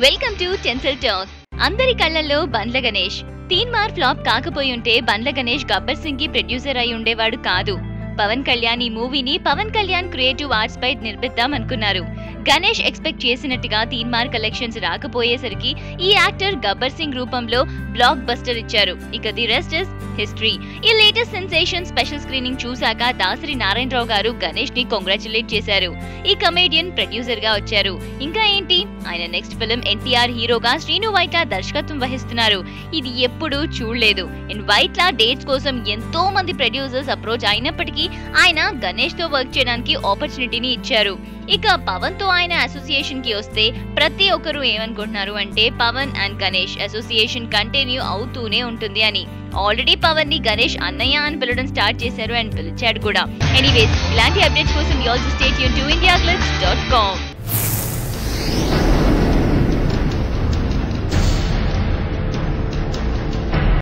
Welcome to tensile talk. అందరి కళ్ళల్లో Bandla Ganesh. Teenmar flop కాకపోయి ఉంటే బండ్ల గణేష్ గబ్బర్ సింగ్ కి ప్రొడ్యూసర్ అయి ఉండేవాడు కాదు. పవన్ కళ్యాణ్ ఈ మూవీని పవన్ కళ్యాణ్ క్రియేటివ్ ఆర్ట్స్ పై నిర్మిద్దాం అనుకున్నారు. గణేష్ ఎక్స్పెక్ట్ చేసినట్టుగా తీన్మార్ కలెక్షన్స్ రాకపోయేసరికి ఈ యాక్టర్ గబ్బర్ సింగ్ రూపంలో బ్లాక్ బస్టర్ ఇచ్చారు. ఇక ది రెస్ట్ ఇస్ హిస్టరీ. ఈ లేటెస్ట్ సెన్సేషన్ స్పెషల్ స్క్రీనింగ్ చూశాక దాసరి నారాయణరావు గారు గణేష్ ని కంగ్రాచులేట్ చేశారు. ఈ కమేడియన్ ప్రొడ్యూసర్ గా వచ్చారు. ఇంకా ఏంటి, ఆయన నెక్స్ట్ ఫిల్మ్ ఎన్టీఆర్ హీరోగా శ్రీను వైట్ల దర్శకత్వం వహిస్తున్నారు. ఇది ఎప్పుడు చూడలేదు. ఇన్ వైట్ల డేట్స్ కోసం ఎంతో మంది ప్రొడ్యూసర్స్ అప్రోచ్ అయినప్పటికీ ఆయన గణేష్ తో వర్క్ చేయడానికి ఆపర్చునిటీని ఇచ్చారు. ఇక పవన్ తో ఆయన అసోసియేషన్ కి వస్తే ప్రతి ఒక్కరు ఏమనుకుంటున్నారు అంటే Pawan and Ganesh association continue అవుతూనే ఉంటుంది అని. ఆల్రెడీ పవన్ ని గణేష్ అన్నయ్య అని పిలవడం స్టార్ట్ చేశారు అండ్ పిలిచాడు కూడా. ఎనీవేస్, ఇలాంటి అప్డేట్స్ కోసం you all stay tune to indiaglitz.com.